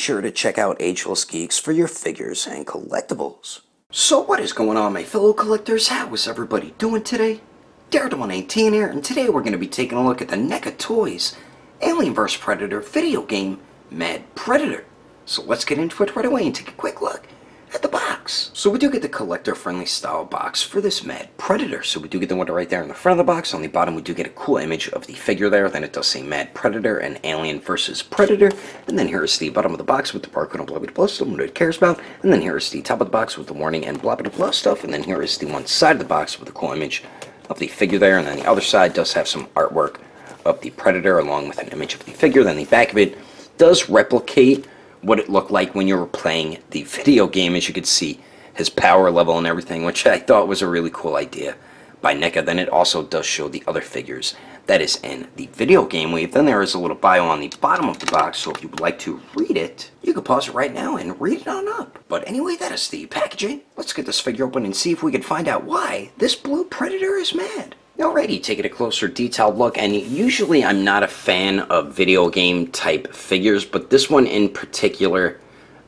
sure to check out Agelessgeeks for your figures and collectibles. So what is going on, my fellow collectors? How is everybody doing today? Daredevil19 here, and today we're going to be taking a look at the Neca Toys Alien vs. Predator video game, Mad Predator. So let's get into it right away and take a quick look at the box. So we do get the collector-friendly style box for this Mad Predator. So we do get the one right there in the front of the box. On the bottom we do get a cool image of the figure there. Then it does say Mad Predator and Alien vs. Predator. And then here is the bottom of the box with the barcode and blah blah blah stuff what it cares about. And then here is the top of the box with the warning and blah blah blah stuff. And then here is the one side of the box with a cool image of the figure there. And then the other side does have some artwork of the Predator along with an image of the figure. Then the back of it does replicate what it looked like when you were playing the video game. As you could see, his power level and everything, which I thought was a really cool idea by Neca. Then it also does show the other figures that is in the video game wave. Then there is a little bio on the bottom of the box, so if you would like to read it, you can pause it right now and read it on up. But anyway, that is the packaging. Let's get this figure open and see if we can find out why this blue Predator is mad. Alrighty, taking a closer detailed look, and usually I'm not a fan of video game type figures, but this one in particular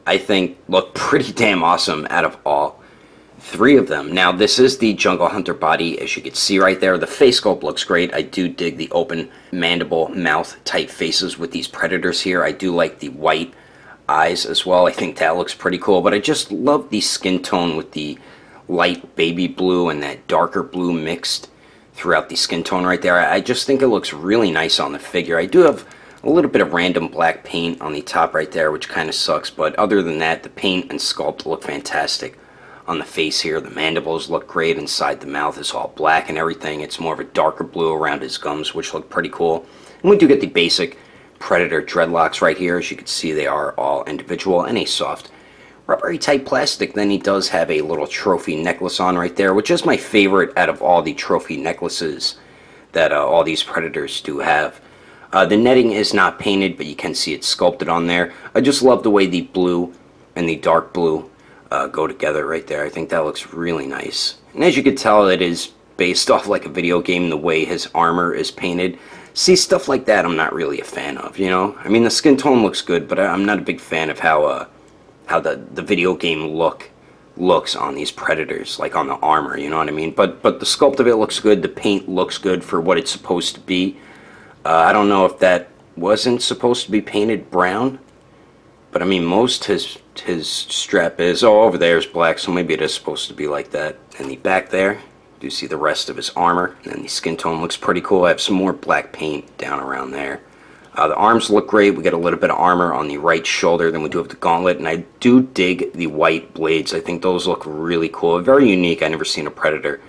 I think looked pretty damn awesome out of all three of them. Now this is the Jungle Hunter body, as you can see right there. The face sculpt looks great. I do dig the open mandible mouth type faces with these Predators here. I do like the white eyes as well. I think that looks pretty cool, but I just love the skin tone with the light baby blue and that darker blue mixed throughout the skin tone right there. I just think it looks really nice on the figure. I do have a little bit of random black paint on the top right there, which kind of sucks, but other than that, the paint and sculpt look fantastic on the face here. The mandibles look great. Inside the mouth is all black and everything. It's more of a darker blue around his gums, which look pretty cool. And we do get the basic Predator dreadlocks right here. As you can see, they are all individual and a soft rubbery type plastic. Then he does have a little trophy necklace on right there, which is my favorite out of all the trophy necklaces that all these Predators do have. The netting is not painted, but you can see it sculpted on there. I just love the way the blue and the dark blue go together right there. I think that looks really nice. And as you can tell, it is based off like a video game, the way his armor is painted. See, stuff like that I'm not really a fan of, you know? I mean, the skin tone looks good, but I'm not a big fan of how the video game looks on these Predators, like on the armor, you know what I mean? But the sculpt of it looks good. The paint looks good for what it's supposed to be. I don't know if that wasn't supposed to be painted brown, but I mean, most his strap is, oh, over there is black, so maybe it is supposed to be like that. And the back there, you do see the rest of his armor, and the skin tone looks pretty cool. I have some more black paint down around there. The arms look great. We get a little bit of armor on the right shoulder. Then we do have the gauntlet, and I do dig the white blades. I think those look really cool. Very unique. I've never seen a Predator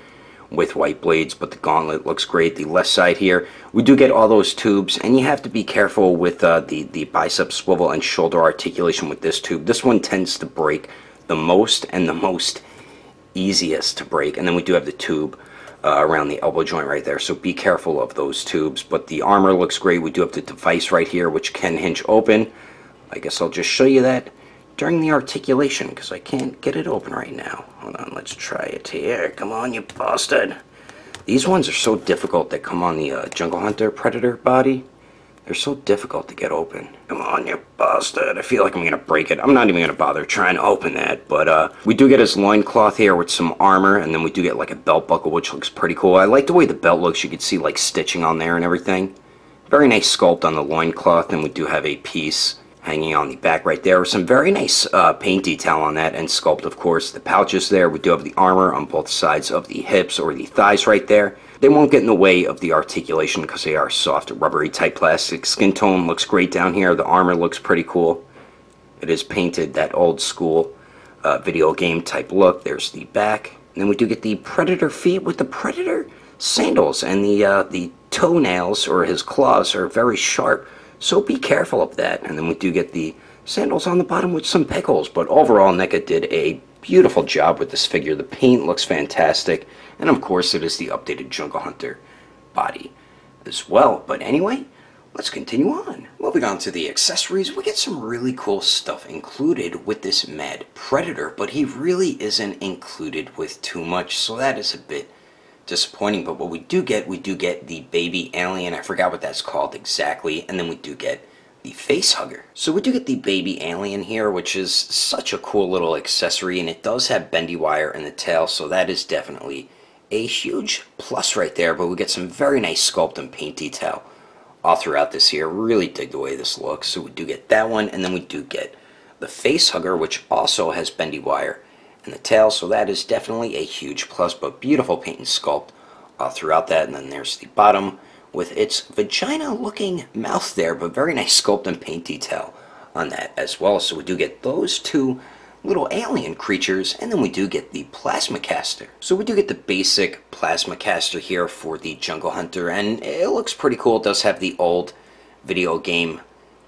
with white blades, but the gauntlet looks great. The left side here, we do get all those tubes, and you have to be careful with the bicep swivel and shoulder articulation with this tube. This one tends to break the most and the most easiest to break. And then we do have the tube around the elbow joint right there, so be careful of those tubes. But the armor looks great. We do have the device right here, which can hinge open. I guess I'll just show you that during the articulation, because I can't get it open right now. Hold on, let's try it here. Come on, you bastard. These ones are so difficult that come on the Jungle Hunter Predator body. They're so difficult to get open. Come on, you bastard. I feel like I'm going to break it. I'm not even going to bother trying to open that. But we do get his loincloth here with some armor. And then we do get like a belt buckle, which looks pretty cool. I like the way the belt looks. You can see like stitching on there and everything. Very nice sculpt on the loincloth. And we do have a piece hanging on the back right there with some very nice paint detail on that. And sculpt, of course. The pouches there. We do have the armor on both sides of the hips or the thighs right there. They won't get in the way of the articulation because they are soft, rubbery type plastic. Skin tone looks great down here. The armor looks pretty cool. It is painted that old school video game type look. There's the back. And then we do get the Predator feet with the Predator sandals. And the toenails or his claws are very sharp. So be careful of that. And then we do get the sandals on the bottom with some pickles. But overall, Neca did a beautiful job with this figure. The paint looks fantastic. And of course, it is the updated Jungle Hunter body as well. But anyway, let's continue on. Moving on to the accessories, we get some really cool stuff included with this Mad Predator, but he really isn't included with too much, so that is a bit disappointing. But what we do get the baby alien. I forgot what that's called exactly. And then we do get the face hugger. So we do get the baby alien here, which is such a cool little accessory, and it does have bendy wire in the tail, so that is definitely a huge plus right there. But we get some very nice sculpt and paint detail all throughout this here. Really dig the way this looks. So we do get that one, and then we do get the face hugger, which also has bendy wire in the tail, so that is definitely a huge plus. But beautiful paint and sculpt all throughout that. And then there's the bottom with its vagina looking mouth there, but very nice sculpt and paint detail on that as well. So we do get those two little alien creatures, and then we do get the plasma caster. So we do get the basic plasma caster here for the Jungle Hunter, and it looks pretty cool. It does have the old video game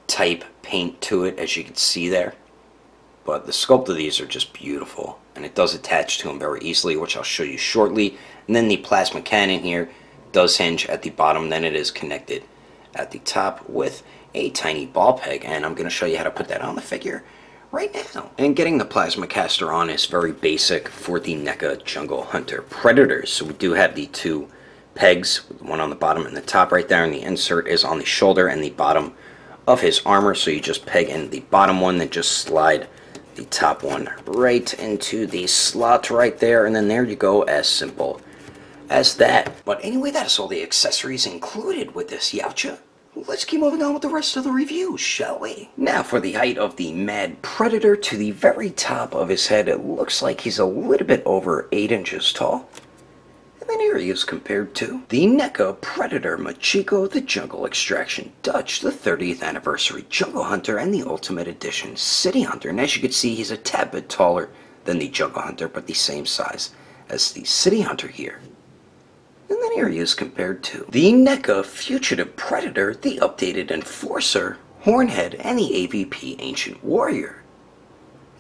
type paint to it, as you can see there, but the sculpt of these are just beautiful, and it does attach to them very easily, which I'll show you shortly. And then the plasma cannon here does hinge at the bottom, then it is connected at the top with a tiny ball peg, and I'm going to show you how to put that on the figure right now. And getting the plasma caster on is very basic for the Neca Jungle Hunter Predators. So we do have the two pegs, one on the bottom and the top right there, and the insert is on the shoulder and the bottom of his armor. So you just peg in the bottom one, then just slide the top one right into the slot right there, and then there you go, as simple as that. But anyway, that's all the accessories included with this Yautja. Let's keep moving on with the rest of the review, shall we? Now for the height of the Mad Predator. To the very top of his head, it looks like he's a little bit over 8 inches tall. And then here he is compared to the Neca Predator Machiko, the Jungle Extraction Dutch, the 30th Anniversary Jungle Hunter, and the Ultimate Edition City Hunter. And as you can see, he's a tad bit taller than the Jungle Hunter, but the same size as the City Hunter here. And then here he is compared to the Neca Fugitive Predator, the updated Enforcer, Hornhead, and the AVP Ancient Warrior.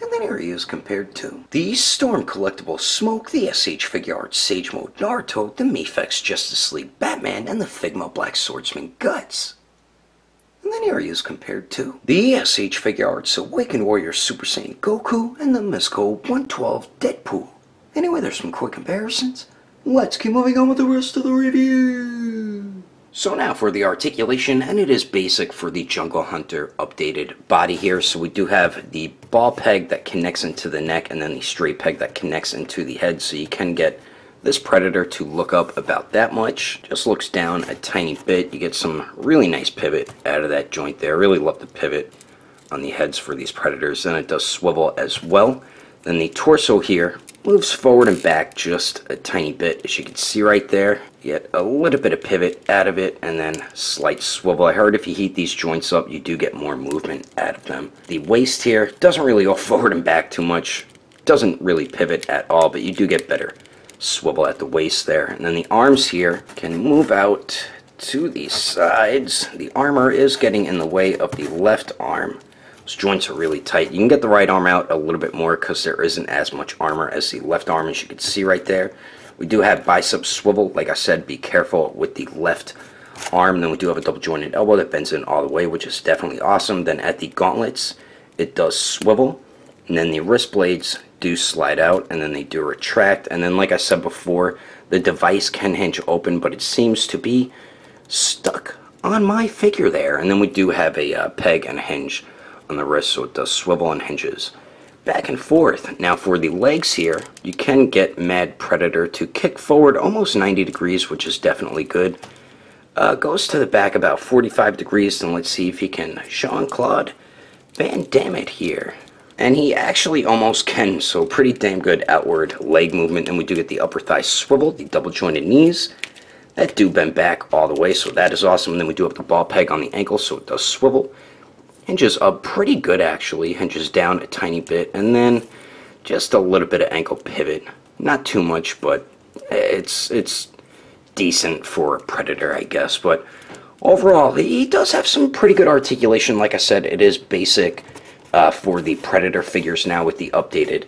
And then here he is compared to the Storm Collectible Smoke, the SH Figure Arts Sage Mode Naruto, the Mafex Justice League Batman, and the Figma Black Swordsman Guts. And then here he is compared to the SH Figure Arts Awakened Warrior Super Saiyan Goku, and the Mezco 112 Deadpool. Anyway, there's some quick comparisons. Let's keep moving on with the rest of the review. So now for the articulation, and it is basic for the Jungle Hunter updated body here. So we do have the ball peg that connects into the neck, and then the straight peg that connects into the head, so you can get this Predator to look up about that much. Just looks down a tiny bit. You get some really nice pivot out of that joint there. Really love the pivot on the heads for these Predators. Then it does swivel as well. Then the torso here moves forward and back just a tiny bit, as you can see right there. You get a little bit of pivot out of it, and then slight swivel. I heard if you heat these joints up, you do get more movement out of them. The waist here doesn't really go forward and back too much. Doesn't really pivot at all, but you do get better swivel at the waist there. And then the arms here can move out to the sides. The armor is getting in the way of the left arm. Those joints are really tight. You can get the right arm out a little bit more because there isn't as much armor as the left arm, as you can see right there. We do have bicep swivel. Like I said, be careful with the left arm. Then we do have a double jointed elbow that bends in all the way, which is definitely awesome. Then at the gauntlets, it does swivel. And then the wrist blades do slide out, and then they do retract. And then, like I said before, the device can hinge open, but it seems to be stuck on my figure there. And then we do have a peg and a hinge on the wrist, so it does swivel and hinges back and forth. Now for the legs here, you can get Mad Predator to kick forward almost 90 degrees, which is definitely good. Goes to the back about 45 degrees, and let's see if he can Jean-Claude Van Damme it here. And he actually almost can, so pretty damn good outward leg movement. And we do get the upper thigh swivel, the double jointed knees that do bend back all the way, so that is awesome. And then we do have the ball peg on the ankle, so it does swivel. Hinges up pretty good actually, hinges down a tiny bit, and then just a little bit of ankle pivot. Not too much, but it's decent for a Predator, I guess. But overall, he does have some pretty good articulation. Like I said, it is basic for the Predator figures now with the updated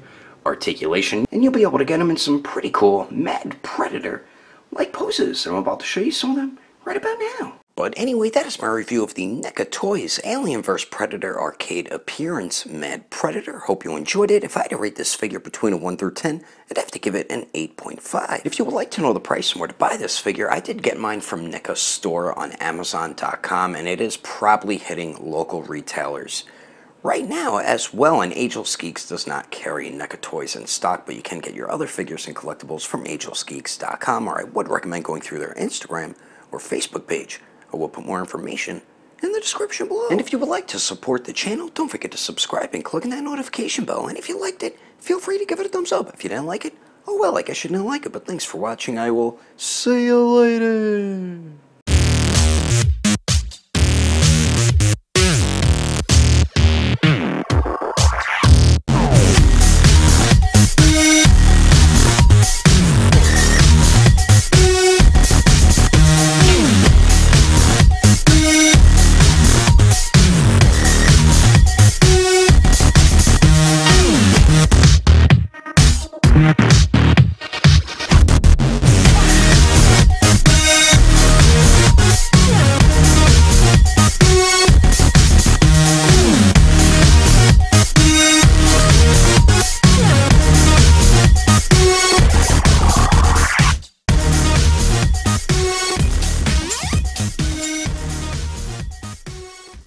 articulation. And you'll be able to get him in some pretty cool Mad Predator-like poses. And I'm about to show you some of them right about now. But anyway, that is my review of the Neca Toys Alien vs. Predator Arcade Appearance Mad Predator. Hope you enjoyed it. If I had to rate this figure between a 1 through 10, I'd have to give it an 8.5. If you would like to know the price and where to buy this figure, I did get mine from Neca's store on Amazon.com, and it is probably hitting local retailers right now as well. And Agelessgeeks does not carry Neca Toys in stock, but you can get your other figures and collectibles from Agelessgeeks.com, or I would recommend going through their Instagram or Facebook page. I will put more information in the description below. And if you would like to support the channel, don't forget to subscribe and click on that notification bell. And if you liked it, feel free to give it a thumbs up. If you didn't like it, oh well, I guess you didn't like it. But thanks for watching. I will see you later.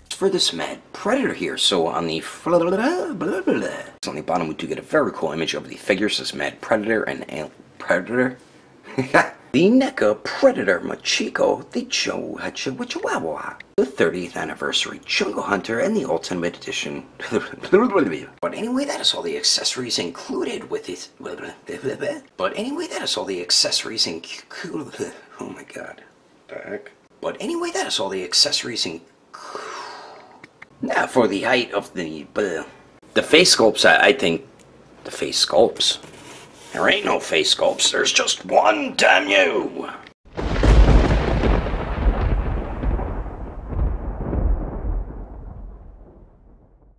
For this Mad Predator here, so on the bottom we do get a very cool image of the figures, this Mad Predator and Predator. The Neca Predator Machiko, the Chihuahua, the 30th anniversary Jungle Hunter, and the Ultimate Edition. But anyway, that is all the accessories included with it. But anyway, that is all the accessories included. Oh my god. The heck? But anyway, that is all the accessories included. Now for the height of the face sculpts, I think the face sculpts. There ain't no face sculpts, there's just one, damn you!